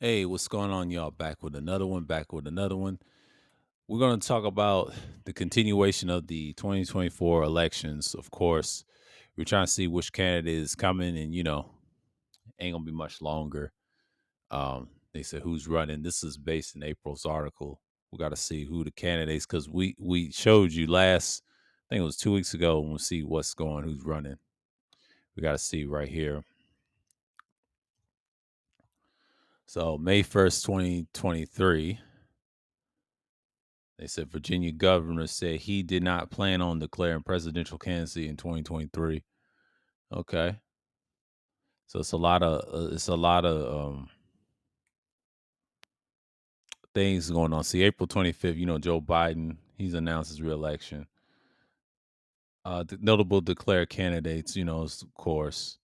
Hey, what's going on, y'all? Back with another one, back with another one. We're going to talk about the continuation of the 2024 elections. Of course, we're trying to see which candidate is coming, and ain't going to be much longer. They said who's running. This is based in April's article. We got to see who the candidates, because we showed you last, I think it was 2 weeks ago, and we'll see what's going, who's running. We got to see right here. So, May 1st, 2023. They said Virginia governor said he did not plan on declaring presidential candidacy in 2023. Okay, so it's a lot of things going on. See, April 25th, Joe Biden, he's announced his reelection. The notable declared candidates, of course,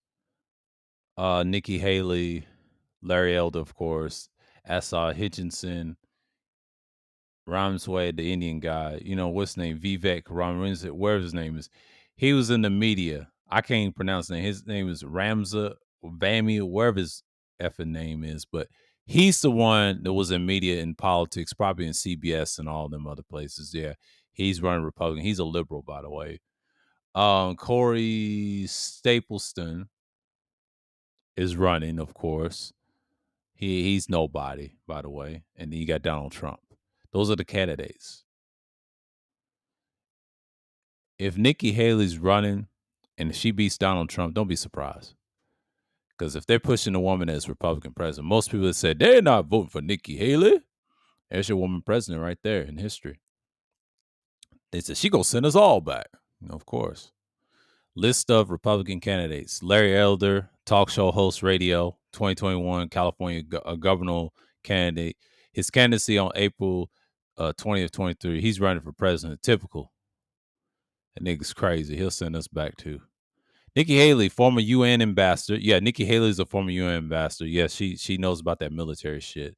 Nikki Haley, Larry Elder, of course, Asa Hutchinson, Ramsway, the Indian guy, what's his name? Vivek Ramaswamy, whatever his name is. He was in the media. I can't even pronounce his name. His name is Ramza Vami, wherever his effing name is. But he's the one that was in media and politics, probably in CBS and all them other places. Yeah, he's running Republican. He's a liberal, by the way. Corey Stapleston is running, of course. He's nobody, by the way. And then you got Donald Trump. Those are the candidates. If Nikki Haley's running and she beats Donald Trump, don't be surprised. Because if they're pushing a woman as Republican president, most people have said they're not voting for Nikki Haley. There's your woman president right there in history. They said she gonna send us all back. Of course. List of Republican candidates: Larry Elder, talk show host, radio, 2021 California governor candidate. His candidacy on April 20th, 23. He's running for president. Typical. That nigga's crazy. He'll send us back too. Nikki Haley, former UN ambassador. Yeah, Nikki Haley is a former UN ambassador. Yeah, she knows about that military shit.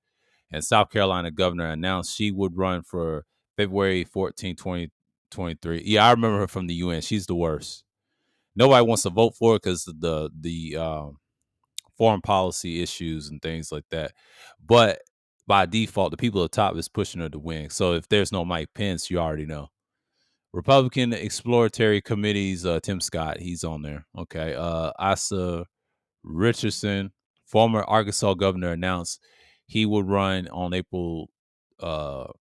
And South Carolina governor announced she would run for February 14, 2023. Yeah, I remember her from the UN. She's the worst. Nobody wants to vote for her because of the foreign policy issues and things like that. But by default, the people at the top is pushing her to win. So if there's no Mike Pence, you already know. Republican Exploratory Committee's Tim Scott, he's on there. Okay. Asa Richardson, former Arkansas governor, announced he would run on April 2nd,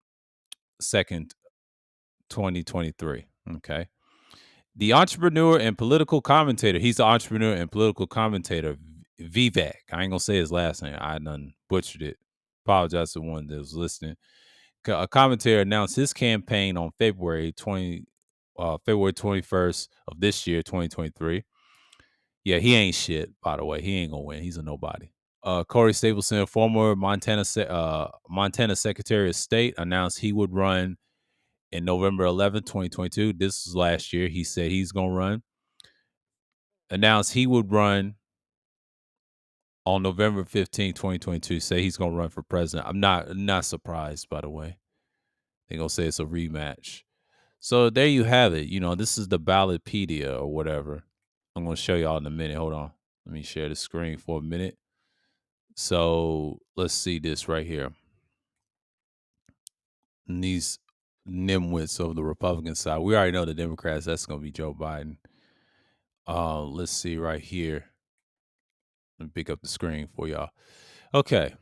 2023. Okay. The entrepreneur and political commentator, he's the entrepreneur and political commentator, Vivek. I ain't going to say his last name. I done butchered it. Apologize to one that was listening. A commentator announced his campaign on February 21st of this year, 2023. Yeah, he ain't shit, by the way. He ain't gonna win. He's a nobody. Corey Stapleton, former Montana Secretary of State, announced he would run in November 11th, 2022. This was last year. He said he's gonna run. Announced he would run on November 15th, 2022. Say he's gonna run for president. I'm not surprised, by the way. They're gonna say it's a rematch. So there you have it. This is the Ballotpedia or whatever. I'm gonna show y'all in a minute. Hold on. Let me share the screen for a minute. So let's see this right here. And these nimwits of the Republican side. We already know the Democrats, that's gonna be Joe Biden. Let's see right here. Let me pick up the screen for y'all. Okay.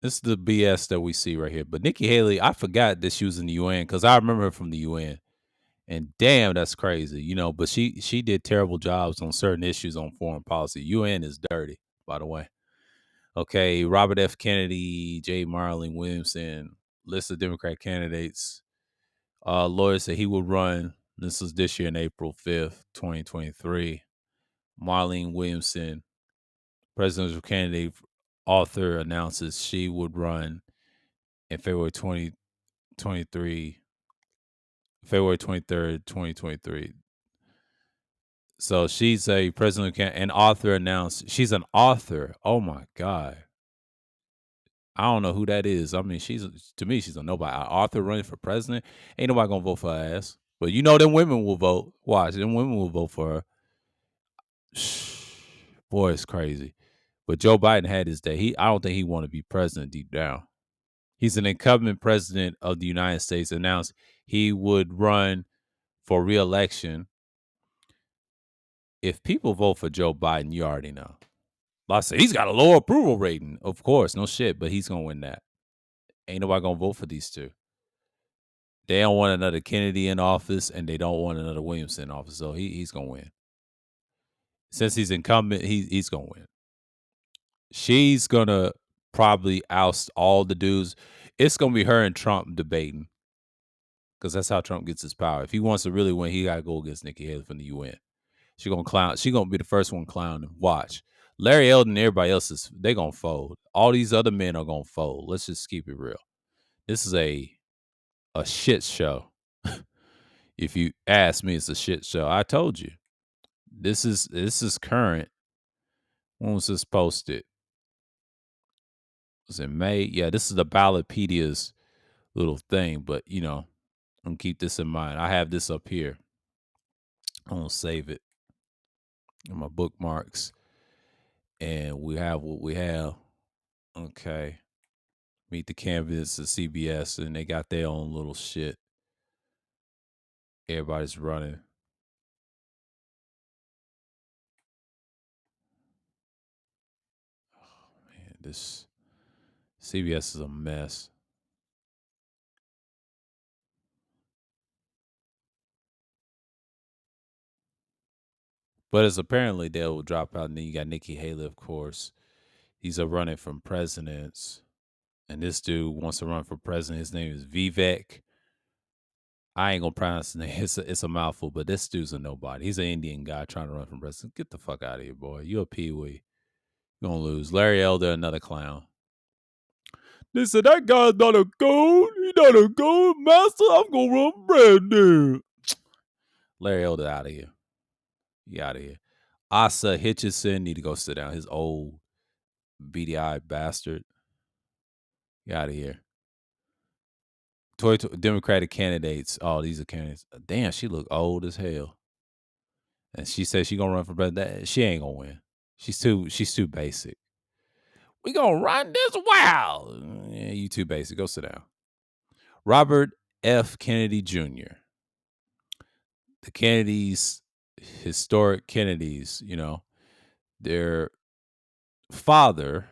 This is the BS that we see right here. But Nikki Haley, I forgot that she was in the UN because I remember her from the UN. And damn, that's crazy, But she did terrible jobs on certain issues on foreign policy. UN is dirty, by the way. Okay, Robert F. Kennedy, J. Marlene Williamson, list of Democrat candidates. Lawyer said he would run. This was this year in April 5th, 2023. Marlene Williamson, presidential candidate, author, announces she would run in February 2023, February 23rd, 2023. So she's a president and author announced. She's an author. Oh my God. I don't know who that is. I mean, to me, she's a nobody. An author running for president. Ain't nobody gonna vote for her ass. But them women will vote. Watch, them women will vote for her. Boy, it's crazy. But Joe Biden had his day. I don't think he want to be president deep down. He's an incumbent president of the United States. Announced he would run for re-election. If people vote for Joe Biden, you already know. Like I said, he's got a low approval rating. Of course, no shit, but he's gonna win that. Ain't nobody gonna vote for these two. They don't want another Kennedy in office, and they don't want another Williamson in office. So he's gonna win. Since he's incumbent, he's gonna win. She's gonna probably oust all the dudes. It's gonna be her and Trump debating, because that's how Trump gets his power. If he wants to really win, he gotta go against Nikki Haley from the UN. She gonna clown. She gonna be the first one clowning. Watch. Larry Elder and everybody else they gonna fold. All these other men are gonna fold. Let's just keep it real. This is a shit show. If you ask me, it's a shit show. I told you. This is current. When was this posted? Was it May? Yeah, this is the Ballotpedia's little thing, but I'm gonna keep this in mind. I have this up here. I'm gonna save it in my bookmarks. And we have what we have. Okay. Meet the candidates at CBS, and they got their own little shit. Everybody's running. Oh, man, this CBS is a mess. But it's apparently they will drop out, and then you got Nikki Haley, of course. These are running from presidents, and this dude wants to run for president. His name is Vivek. I ain't gonna pronounce his name. It's a mouthful, but this dude's a nobody. He's an Indian guy trying to run for president. Get the fuck out of here, boy. You a peewee. You're gonna lose. Larry Elder, another clown. They said that guy's not a gold. He's not a gold master. I'm gonna run president. Larry Elder out of here. He out of here. Asa Hitchison need to go sit down. His old beady-eyed bastard. Get out of here. Democratic candidates. Oh, these are candidates. Damn, she look old as hell. And she says she gonna run for president. She ain't gonna win. She's too basic. We gonna run this wild. Yeah, you too basic. Go sit down. Robert F. Kennedy Jr. The Kennedys, historic Kennedys, their father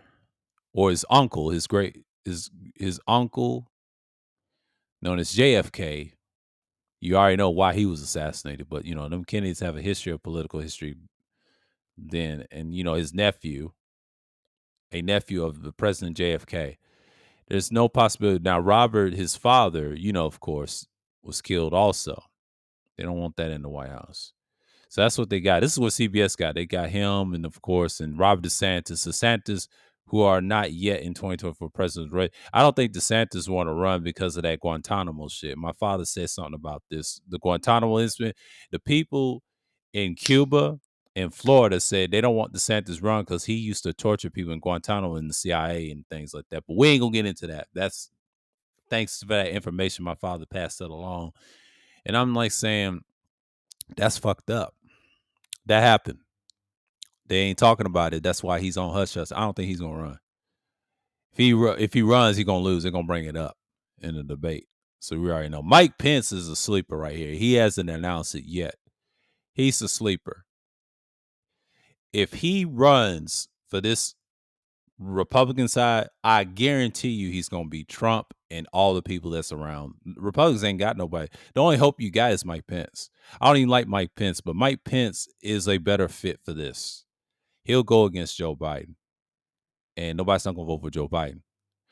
or his uncle, his uncle, known as JFK. You already know why he was assassinated, but them Kennedys have a history of political history then, and his nephew, a nephew of the President JFK. There's no possibility now. Robert, his father, of course, was killed also. They don't want that in the White House. So that's what they got. This is what CBS got. They got him, and of course, and Robert DeSantis, who are not yet in 2024 president race. I don't think DeSantis want to run because of that Guantanamo shit. My father said something about this. The Guantanamo incident. The people in Cuba and Florida said they don't want DeSantis run because he used to torture people in Guantanamo and the CIA and things like that. But we ain't gonna get into that. That's thanks for that information. My father passed it along, and I'm like saying that's fucked up. That happened. They ain't talking about it. That's why he's on hush hush. I don't think he's gonna run. If he runs, he's gonna lose. They're gonna bring it up in the debate. So we already know. Mike Pence is a sleeper right here. He hasn't announced it yet. He's a sleeper. If he runs for this Republican side, I guarantee you he's gonna beat Trump and all the people that's around. Republicans ain't got nobody. The only hope you got is Mike Pence. I don't even like Mike Pence, but Mike Pence is a better fit for this. He'll go against Joe Biden, and nobody's not gonna vote for Joe Biden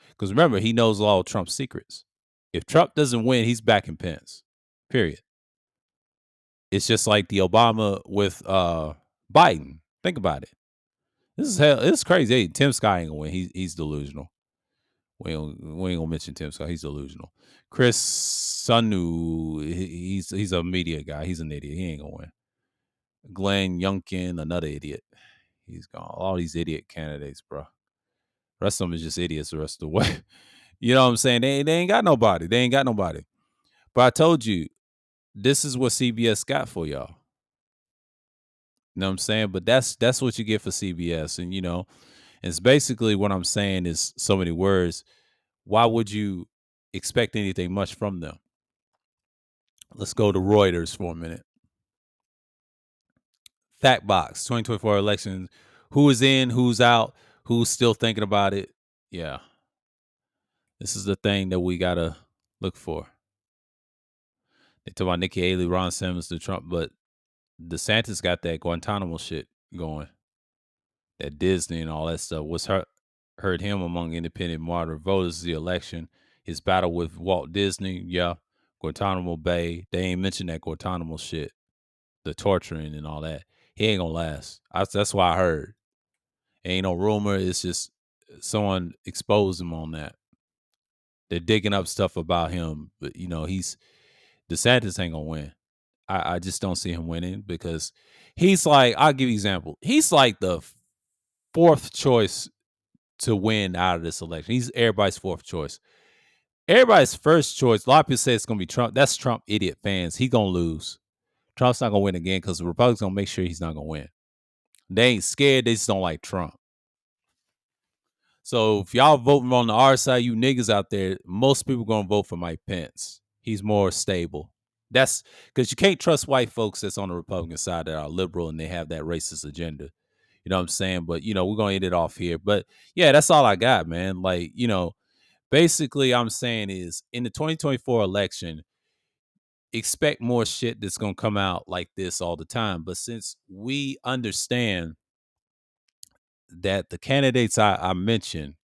because remember he knows all of Trump's secrets. If Trump doesn't win, he's backing Pence. Period. It's just like the Obama with Biden. Think about it. This is hell. It's crazy. Hey, Tim Scott ain't gonna win. He's delusional. We ain't gonna mention Tim Scott. He's delusional. Chris Sununu, he's a media guy. He's an idiot. He ain't gonna win. Glenn Youngkin, another idiot. He's gone. All these idiot candidates, bro. The rest of them is just idiots the rest of the way. You know what I'm saying? They ain't got nobody. They ain't got nobody. But I told you, this is what CBS got for y'all. You know what I'm saying? But that's what you get for CBS. And It's basically what I'm saying is so many words. Why would you expect anything much from them? Let's go to Reuters for a minute. Fact box 2024 elections. Who is in, who's out, who's still thinking about it? Yeah. This is the thing that we got to look for. They talk about Nikki Haley, Ron Simmons, the Trump, but DeSantis got that Guantanamo shit going. That Disney and all that stuff was hurt him among independent moderate voters. The election, his battle with Walt Disney, yeah, Guantanamo Bay. They ain't mentioned that Guantanamo shit, the torturing and all that. He ain't gonna last. That's why I heard. Ain't no rumor. It's just someone exposed him on that. They're digging up stuff about him, but he's DeSantis ain't gonna win. I just don't see him winning because he's like, I'll give you an example. He's like the fourth choice to win out of this election. He's everybody's fourth choice. Everybody's first choice. A lot of people say it's gonna be Trump. That's Trump idiot fans. He gonna lose. Trump's not gonna win again because the Republicans gonna make sure he's not gonna win. They ain't scared. They just don't like Trump. So if y'all voting on the R side, you niggas out there, most people gonna vote for Mike Pence. He's more stable. That's because you can't trust white folks that's on the Republican side that are liberal and they have that racist agenda. You know what I'm saying? But we're gonna end it off here. But yeah, that's all I got, man. Like, basically I'm saying is in the 2024 election, expect more shit that's gonna come out like this all the time. But since we understand that the candidates I mentioned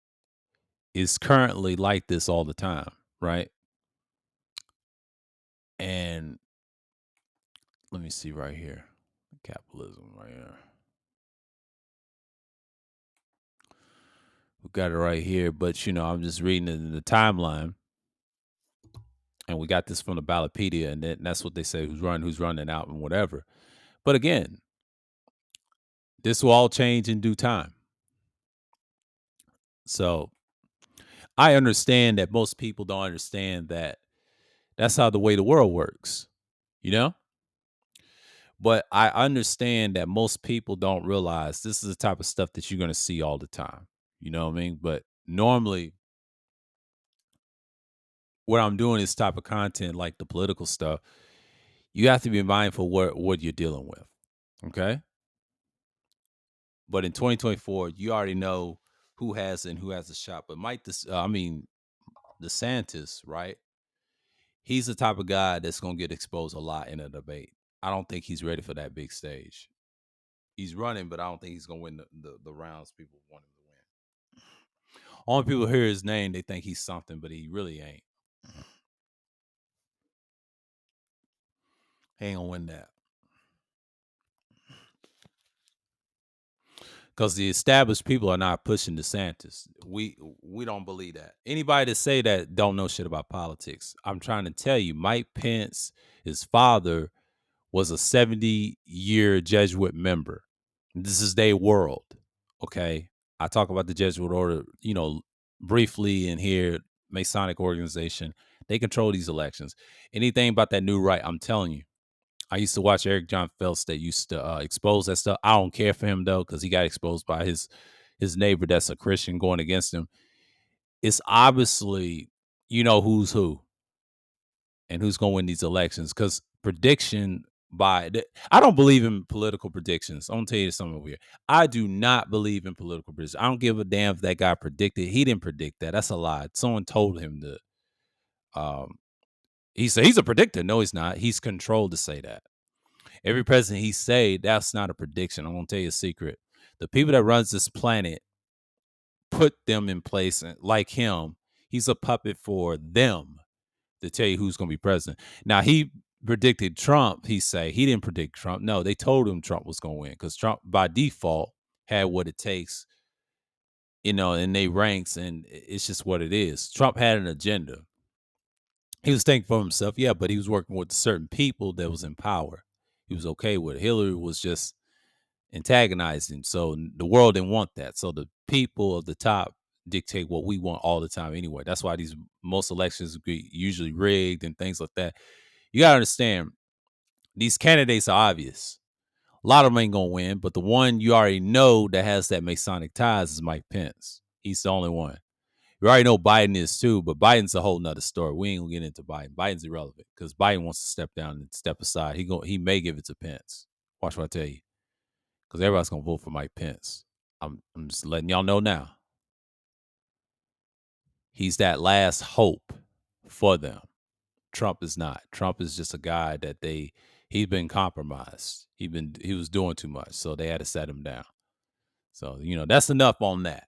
is currently like this all the time, right? And let me see right here. Capitalism right here. We got it right here, but I'm just reading it in the timeline. And we got this from the Ballotpedia, and that's what they say who's running out and whatever. But again, this will all change in due time. So I understand that most people don't understand that that's how the way the world works, you know? But I understand that most people don't realize this is the type of stuff that you're going to see all the time. You know what I mean? But normally, what I'm doing is type of content like the political stuff. You have to be mindful what you're dealing with. Okay. But in 2024, you already know who has and who has a shot. But DeSantis, right? He's the type of guy that's going to get exposed a lot in a debate. I don't think he's ready for that big stage. He's running, but I don't think he's going to win the rounds people want him to win. Only people hear his name, they think he's something, but he really ain't. He ain't going to win that. Because the established people are not pushing DeSantis. We don't believe that. Anybody that say that don't know shit about politics. I'm trying to tell you, Mike Pence, his father, was a 70-year Jesuit member. This is their world. Okay. I talk about the Jesuit order, briefly in here, Masonic organization. They control these elections. Anything about that new right, I'm telling you. I used to watch Eric John Phelps that used to expose that stuff. I don't care for him though, because he got exposed by his neighbor that's a Christian going against him. It's obviously who's who and who's going to win these elections. Because prediction I don't believe in political predictions. I'm gonna tell you something over here. I do not believe in political predictions. I don't give a damn if that guy predicted. He didn't predict that. That's a lie. Someone told him to. He said he's a predictor. No, he's not. He's controlled to say that. Every president he say, that's not a prediction. I'm gonna tell you a secret. The people that runs this planet put them in place, and like him, he's a puppet for them to tell you who's gonna be president. Now he predicted Trump. He didn't predict Trump. No, they told him Trump was gonna win because Trump by default had what it takes, in they ranks, and it's just what it is. Trump had an agenda. He was thinking for himself, yeah, but he was working with certain people that was in power. He was okay with it. Hillary was just antagonizing. So the world didn't want that. So the people of the top dictate what we want all the time anyway. That's why most elections be usually rigged and things like that. You gotta understand, these candidates are obvious. A lot of them ain't gonna win, but the one you already know that has that Masonic ties is Mike Pence. He's the only one. We already know Biden is too, but Biden's a whole nother story. We ain't gonna get into Biden. Biden's irrelevant because Biden wants to step down and step aside. He may give it to Pence. Watch what I tell you, because everybody's gonna vote for Mike Pence. I'm just letting y'all know now. He's that last hope for them. Trump is not. Trump is just a guy that he's been compromised. He was doing too much, so they had to set him down. So that's enough on that.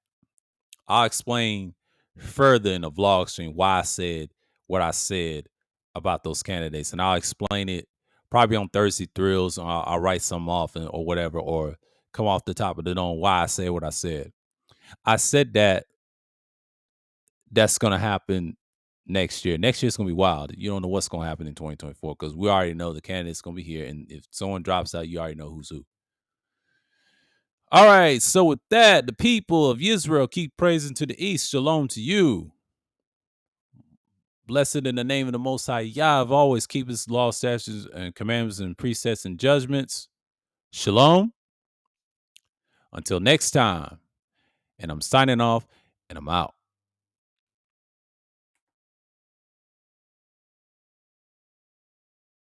I'll explain further in the vlog stream why I said what I said about those candidates, and I'll explain it probably on Thursday Thrills. I'll write some off or whatever, or come off the top of the dome why I said what I said. I said that's going to happen next year. Next year's going to be wild. You don't know what's going to happen in 2024 because we already know the candidate's going to be here, and if someone drops out, you already know who's who. All right, so with that, the people of Israel keep praising to the east. Shalom to you. Blessed in the name of the Most High Yah, always keep his law, statutes, and commandments and precepts and judgments. Shalom. Until next time. And I'm signing off, and I'm out.